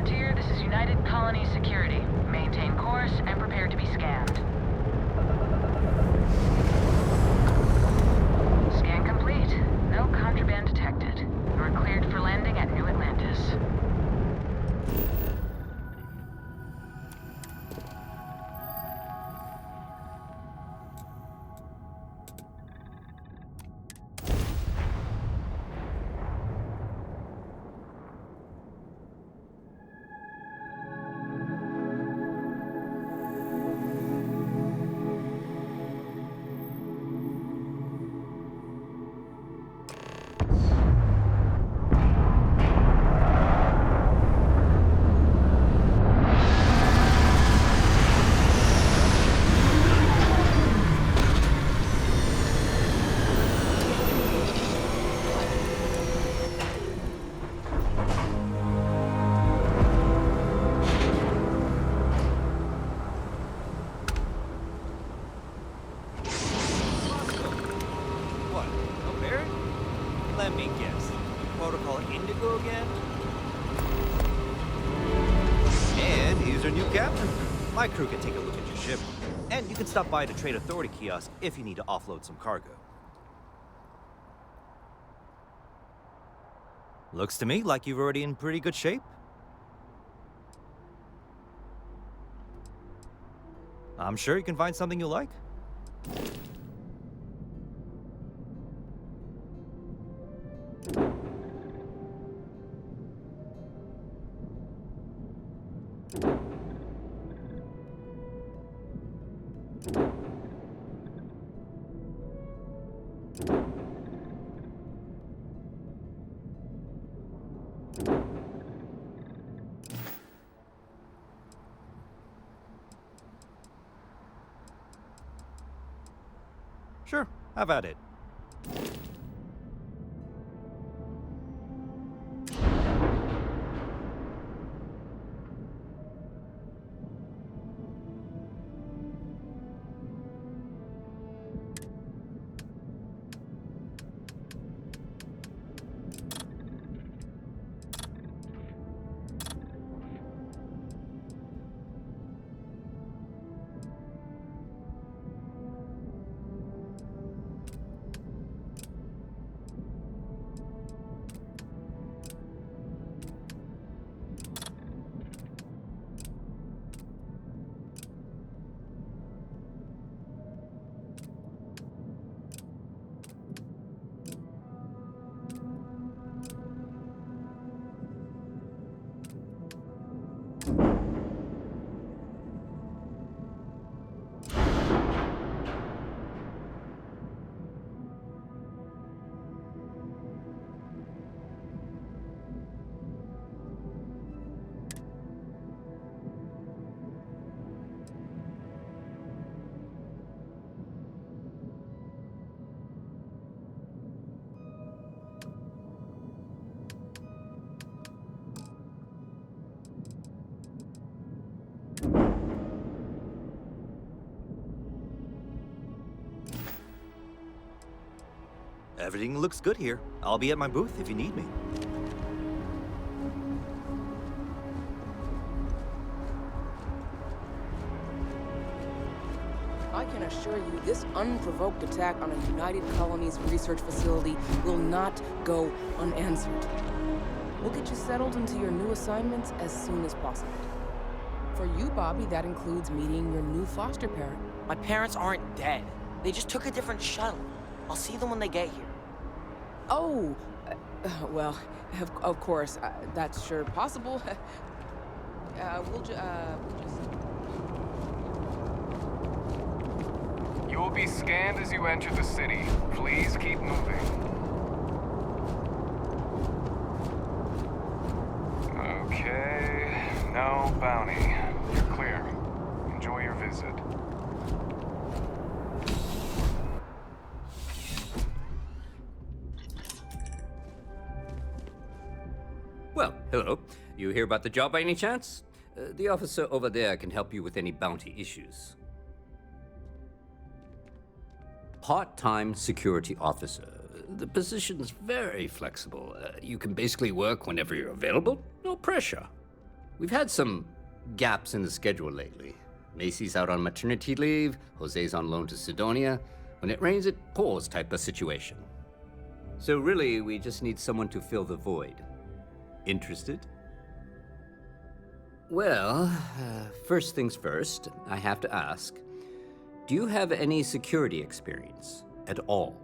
Frontier, this is United Colony Security. Maintain course and prepare to be scanned. Scan complete. No contraband detected. You are cleared for landing at New Atlantis. Let me guess. Protocol Indigo again? And here's our new captain. My crew can take a look at your ship. And you can stop by the Trade Authority kiosk if you need to offload some cargo. Looks to me like you're already in pretty good shape. I'm sure you can find something you like. Sure, have at it. Everything looks good here. I'll be at my booth if you need me. I can assure you, this unprovoked attack on a United Colonies research facility will not go unanswered. We'll get you settled into your new assignments as soon as possible. For you, Bobby, that includes meeting your new foster parent. My parents aren't dead. They just took a different shuttle. I'll see them when they get here. Oh, well, of course, that's sure possible. We'll just... You will be scanned as you enter the city. Please keep moving. Okay, no bounty. You're clear. Enjoy your visit. Well, hello. You hear about the job by any chance? The officer over there can help you with any bounty issues. Part-time security officer. The position's very flexible. You can basically work whenever you're available. No pressure. We've had some gaps in the schedule lately. Macy's out on maternity leave, Jose's on loan to Sidonia. When it rains, it pours type of situation. So really, we just need someone to fill the void. Interested? Well, first things first, I have to ask, do you have any security experience at all?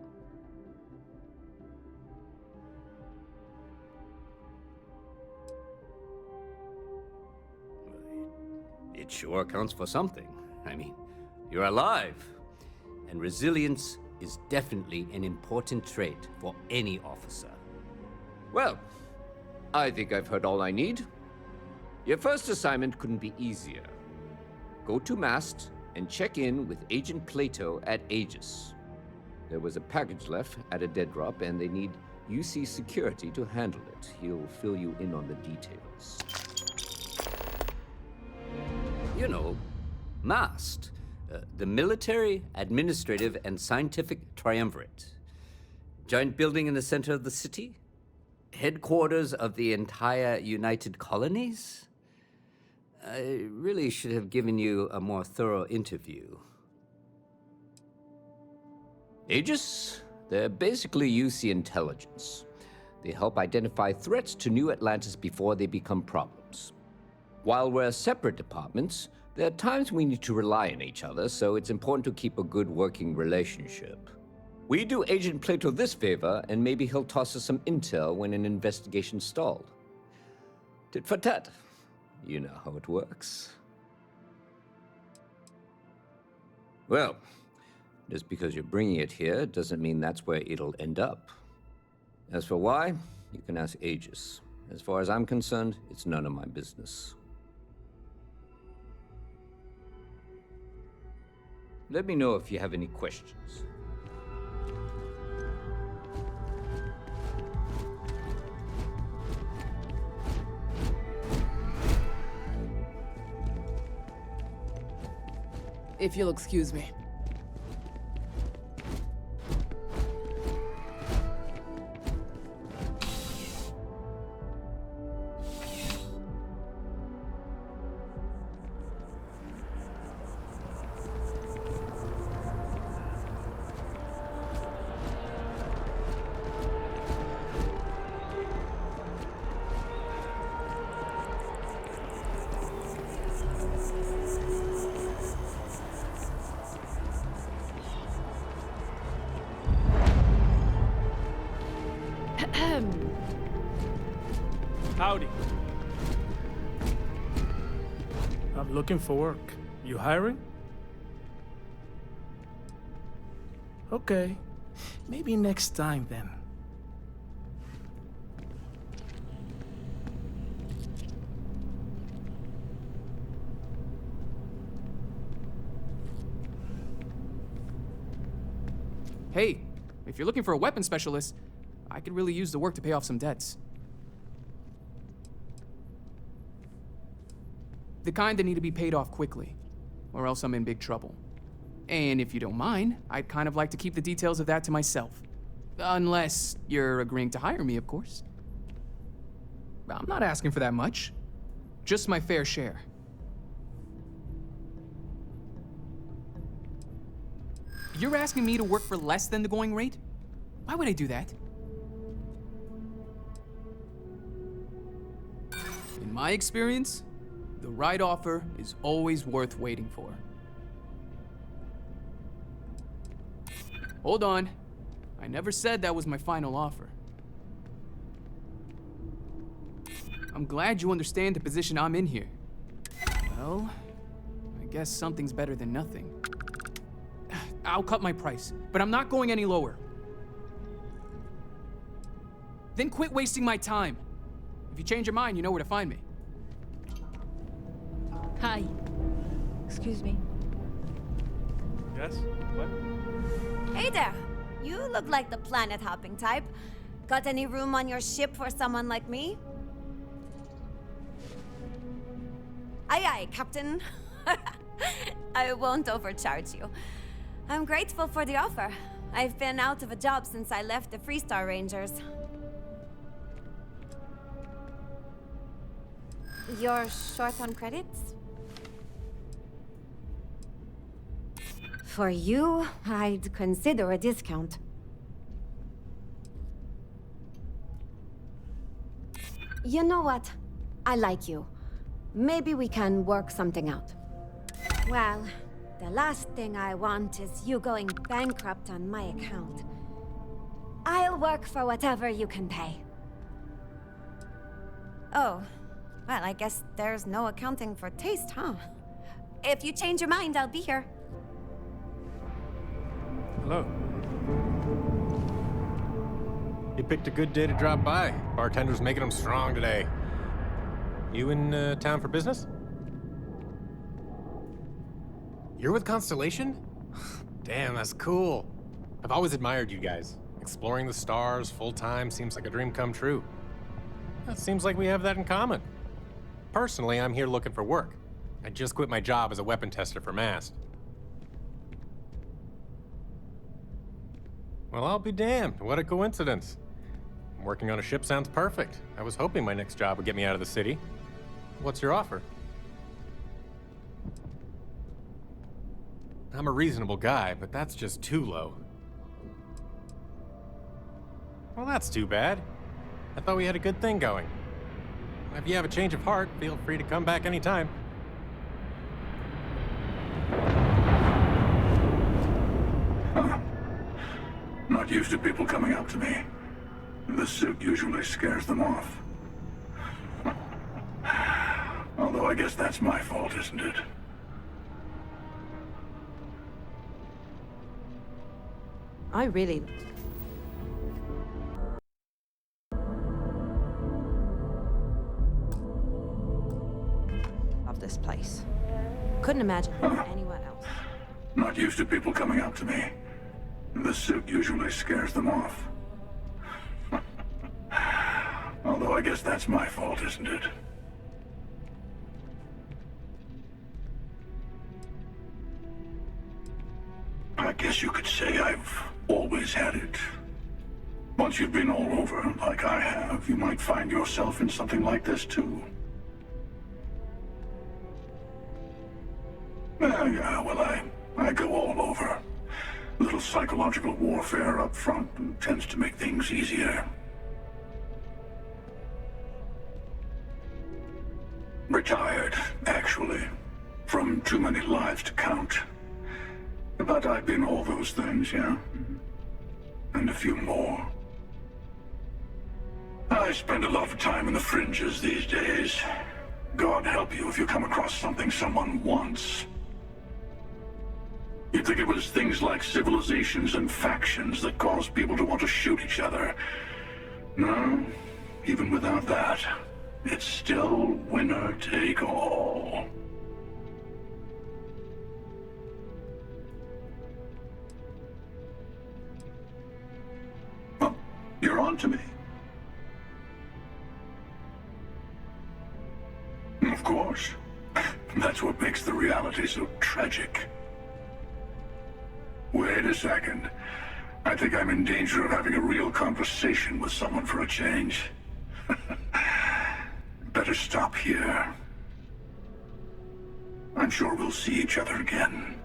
It sure counts for something. I mean, you're alive. And resilience is definitely an important trait for any officer. Well, I think I've heard all I need. Your first assignment couldn't be easier. Go to Mast and check in with Agent Plato at Aegis. There was a package left at a dead drop, and they need UC security to handle it. He'll fill you in on the details. You know, MAST, the Military, Administrative, and Scientific Triumvirate. Giant building in the center of the city? Headquarters of the entire United Colonies? I really should have given you a more thorough interview. Aegis? They're basically UC intelligence. They help identify threats to New Atlantis before they become problems. While we're separate departments, there are times we need to rely on each other, so it's important to keep a good working relationship. We do Agent Plato this favor, and maybe he'll toss us some intel when an investigation's stalled. Tit for tat. You know how it works. Well, just because you're bringing it here doesn't mean that's where it'll end up. As for why, you can ask Aegis. As far as I'm concerned, it's none of my business. Let me know if you have any questions. If you'll excuse me. Howdy. I'm looking for work. You hiring? Okay. Maybe next time then. Hey, if you're looking for a weapon specialist, I could really use the work to pay off some debts. The kind that need to be paid off quickly, or else I'm in big trouble. And if you don't mind, I'd kind of like to keep the details of that to myself. Unless you're agreeing to hire me, of course. I'm not asking for that much. Just my fair share. You're asking me to work for less than the going rate? Why would I do that? In my experience, the right offer is always worth waiting for. Hold on. I never said that was my final offer. I'm glad you understand the position I'm in here. Well, I guess something's better than nothing. I'll cut my price, but I'm not going any lower. Then quit wasting my time. If you change your mind, you know where to find me. Hi. Excuse me. Yes? What? Hey there. You look like the planet-hopping type. Got any room on your ship for someone like me? Aye, aye, Captain. I won't overcharge you. I'm grateful for the offer. I've been out of a job since I left the Freestar Rangers. You're short on credits? For you, I'd consider a discount. You know what? I like you. Maybe we can work something out. Well, the last thing I want is you going bankrupt on my account. I'll work for whatever you can pay. Oh, well, I guess there's no accounting for taste, huh? If you change your mind, I'll be here. Hello. You picked a good day to drop by. Bartender's making them strong today. You in town for business? You're with Constellation? Damn, that's cool. I've always admired you guys. Exploring the stars full-time seems like a dream come true. It seems like we have that in common. Personally, I'm here looking for work. I just quit my job as a weapon tester for MAST. Well, I'll be damned. What a coincidence. Working on a ship sounds perfect. I was hoping my next job would get me out of the city. What's your offer? I'm a reasonable guy, but that's just too low. Well, that's too bad. I thought we had a good thing going. If you have a change of heart, feel free to come back anytime. Not used to people coming up to me. The suit usually scares them off. Although I guess that's my fault, isn't it? I really... love this place. Couldn't imagine anyone else. Not used to people coming up to me. The suit usually scares them off. Although I guess that's my fault, isn't it? I guess you could say I've always had it. Once you've been all over, like I have, you might find yourself in something like this too. Yeah, well, I go all over. A little psychological warfare up front tends to make things easier. Retired, actually. From too many lives to count. But I've been all those things, yeah? And a few more. I spend a lot of time in the fringes these days. God help you if you come across something someone wants. You'd think it was things like civilizations and factions that cause people to want to shoot each other. No, even without that, it's still winner take all. Well, you're on to me. Of course. That's what makes the reality so tragic. Wait a second. I think I'm in danger of having a real conversation with someone for a change. Better stop here. I'm sure we'll see each other again.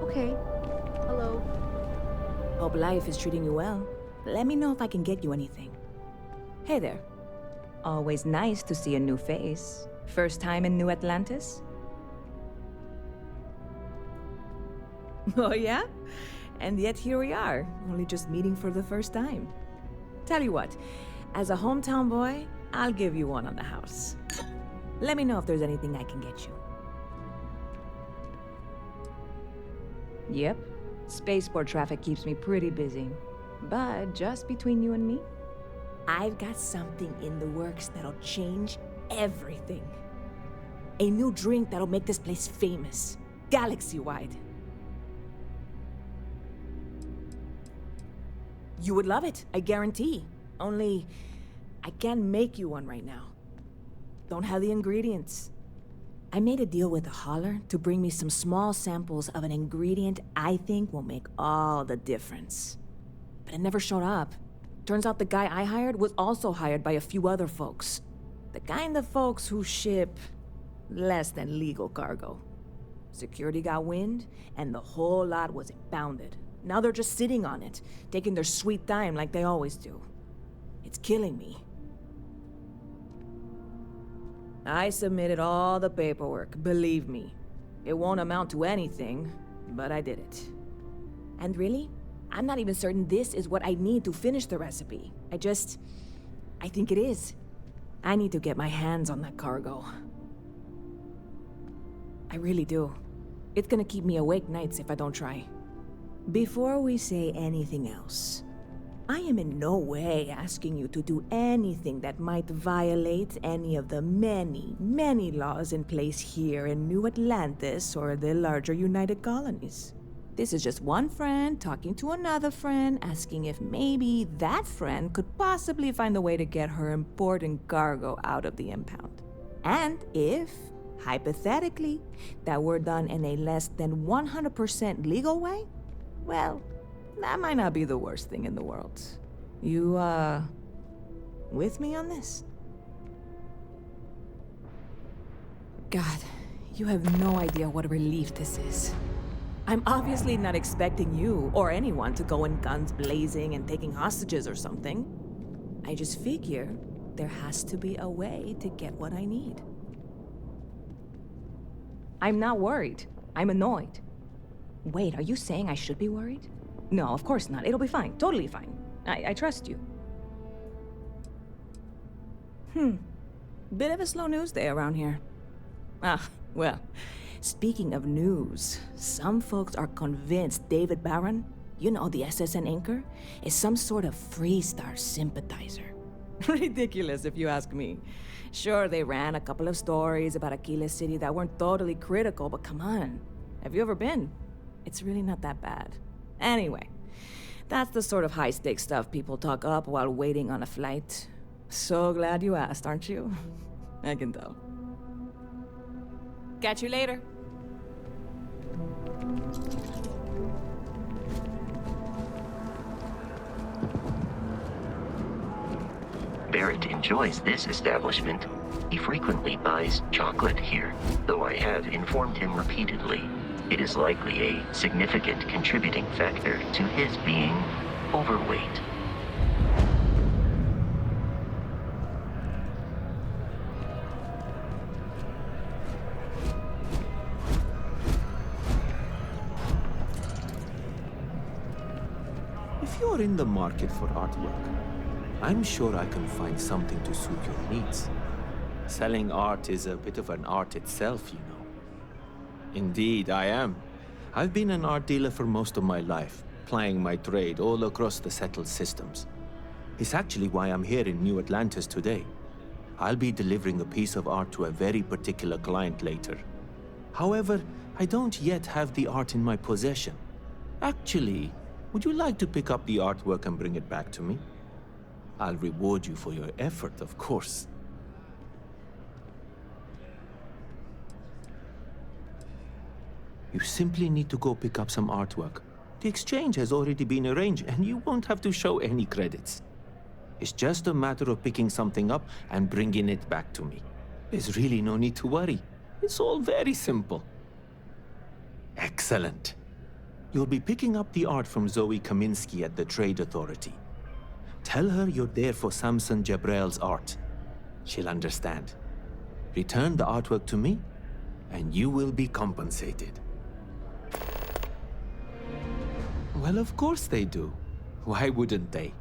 Okay. Hello. Hope life is treating you well. Let me know if I can get you anything. Hey there. Always nice to see a new face. First time in New Atlantis? Oh yeah? And yet here we are, only just meeting for the first time. Tell you what, as a hometown boy, I'll give you one on the house. Let me know if there's anything I can get you. Yep, spaceport traffic keeps me pretty busy. But just between you and me, I've got something in the works that'll change everything. A new drink that'll make this place famous, galaxy-wide. You would love it, I guarantee. Only, I can't make you one right now. Don't have the ingredients. I made a deal with the hauler to bring me some small samples of an ingredient I think will make all the difference. But it never showed up. Turns out the guy I hired was also hired by a few other folks. The kind of folks who ship less than legal cargo. Security got wind, and the whole lot was impounded. Now they're just sitting on it, taking their sweet time like they always do. It's killing me. I submitted all the paperwork, believe me. It won't amount to anything, but I did it. And really, I'm not even certain this is what I need to finish the recipe. I think it is. I need to get my hands on that cargo. I really do. It's gonna keep me awake nights if I don't try. Before we say anything else, I am in no way asking you to do anything that might violate any of the many, many laws in place here in New Atlantis or the larger United Colonies. This is just one friend talking to another friend, asking if maybe that friend could possibly find a way to get her important cargo out of the impound. And if, hypothetically, that were done in a less than 100% legal way, well, that might not be the worst thing in the world. You, with me on this? God, you have no idea what a relief this is. I'm obviously not expecting you or anyone to go in guns blazing and taking hostages or something. I just figure there has to be a way to get what I need. I'm not worried. I'm annoyed. Wait, are you saying I should be worried? No, of course not. It'll be fine. Totally fine. I trust you. Bit of a slow news day around here. Well, speaking of news, some folks are convinced David Barron, you know, the SSN anchor, is some sort of Freestar sympathizer. Ridiculous, if you ask me. Sure, they ran a couple of stories about Aquila City that weren't totally critical, but come on. Have you ever been? It's really not that bad. Anyway, that's the sort of high-stakes stuff people talk up while waiting on a flight. So glad you asked, aren't you? I can tell. Catch you later. Barrett enjoys this establishment. He frequently buys chocolate here, though I have informed him repeatedly it is likely a significant contributing factor to his being overweight. If you're in the market for artwork, I'm sure I can find something to suit your needs. Selling art is a bit of an art itself, you know. Indeed, I am. I've been an art dealer for most of my life, plying my trade all across the settled systems. It's actually why I'm here in New Atlantis today. I'll be delivering a piece of art to a very particular client later. However, I don't yet have the art in my possession. Actually, would you like to pick up the artwork and bring it back to me? I'll reward you for your effort, of course. You simply need to go pick up some artwork. The exchange has already been arranged, and you won't have to show any credits. It's just a matter of picking something up and bringing it back to me. There's really no need to worry. It's all very simple. Excellent. You'll be picking up the art from Zoe Kaminsky at the Trade Authority. Tell her you're there for Samson Jabrel's art. She'll understand. Return the artwork to me, and you will be compensated. Well, of course they do. Why wouldn't they?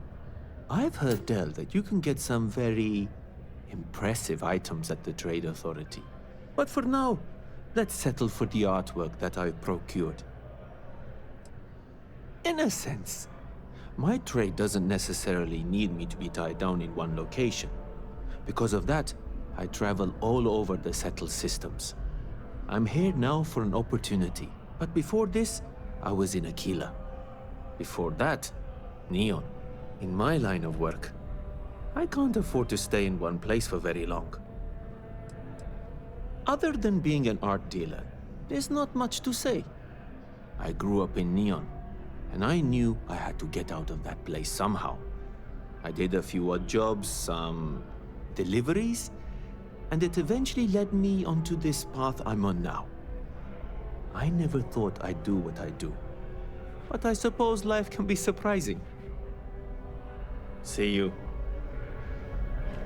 I've heard tell that you can get some very impressive items at the Trade Authority. But for now, let's settle for the artwork that I've procured. In a sense, my trade doesn't necessarily need me to be tied down in one location. Because of that, I travel all over the settled systems. I'm here now for an opportunity, but before this, I was in Aquila. Before that, Neon. In my line of work, I can't afford to stay in one place for very long. Other than being an art dealer, there's not much to say. I grew up in Neon, and I knew I had to get out of that place somehow. I did a few odd jobs, some deliveries, and it eventually led me onto this path I'm on now. I never thought I'd do what I do, but I suppose life can be surprising. See you.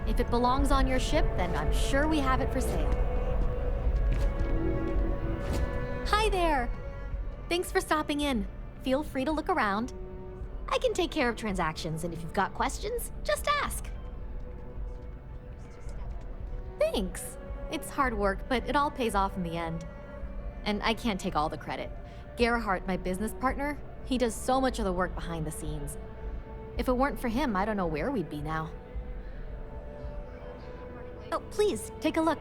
If it belongs on your ship, then I'm sure we have it for sale. Hi there! Thanks for stopping in. Feel free to look around. I can take care of transactions, and if you've got questions, just ask. Thanks. It's hard work, but it all pays off in the end. And I can't take all the credit. Gerhardt, my business partner, he does so much of the work behind the scenes. If it weren't for him, I don't know where we'd be now. Oh, please, take a look.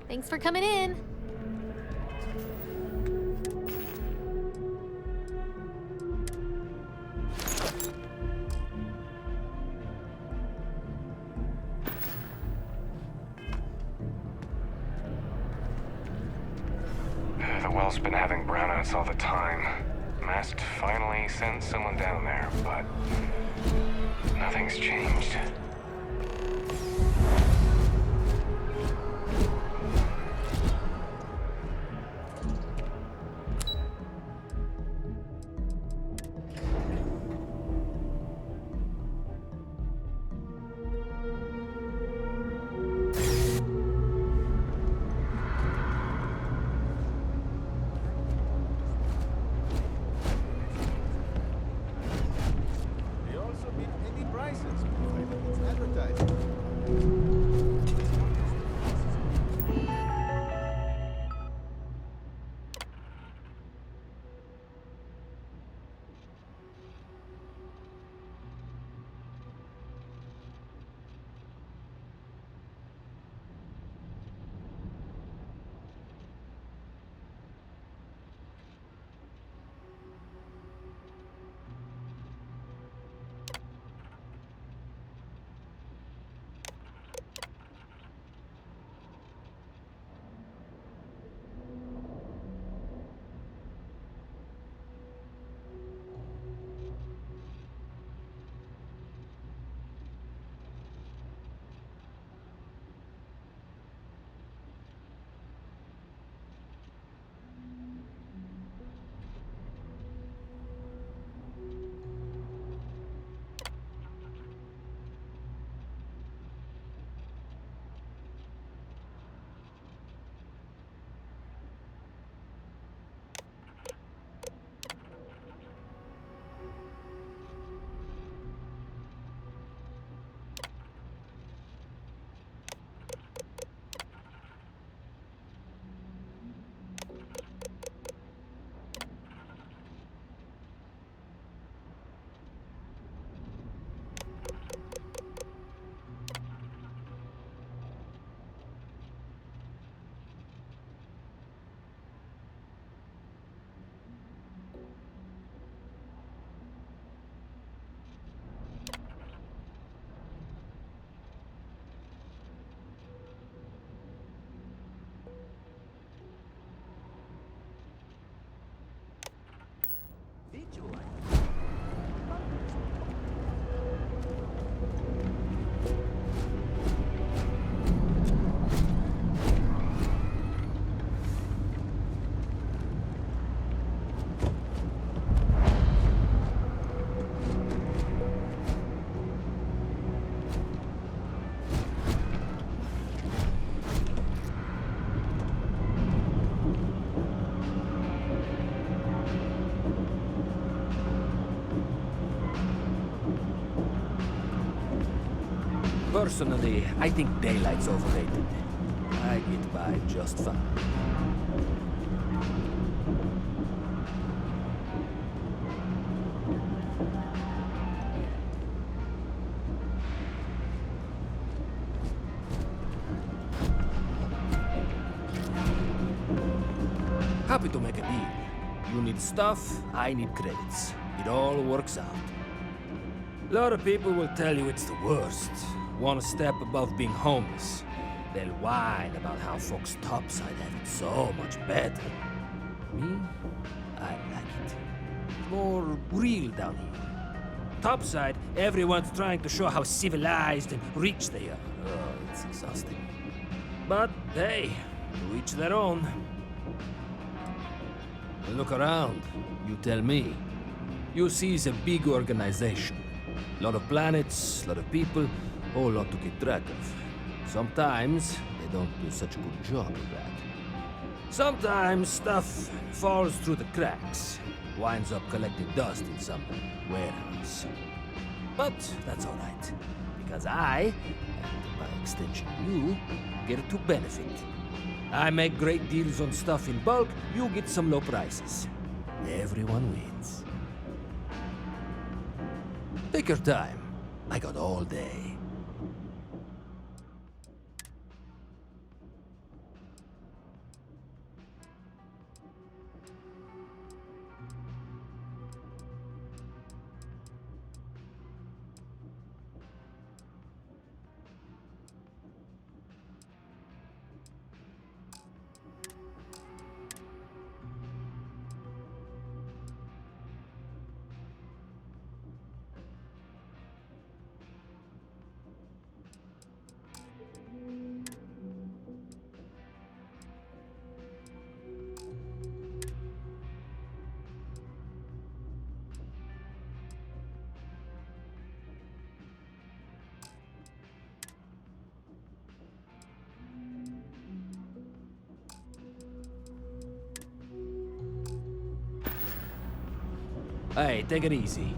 Thanks for coming in. The well's been having brownouts all the time. Mast finally sent someone down there, but nothing's changed. Personally, I think daylight's overrated. I get by just fine. Happy to make a deal. You need stuff, I need credits. It all works out. A lot of people will tell you it's the worst. One step above being homeless. They'll whine about how folks topside have it so much better. Me? I like it. More real down here. Topside, everyone's trying to show how civilized and rich they are. Oh, it's exhausting. But hey, to each their own. Look around. You tell me. You see it's a big organization. A lot of planets, a lot of people, whole lot to keep track of. Sometimes they don't do such a good job of that. Sometimes stuff falls through the cracks, winds up collecting dust in some warehouse. But that's all right, because I, and by extension you, get to benefit. I make great deals on stuff in bulk, you get some low prices. Everyone wins. Take your time. I got all day. Hey, take it easy.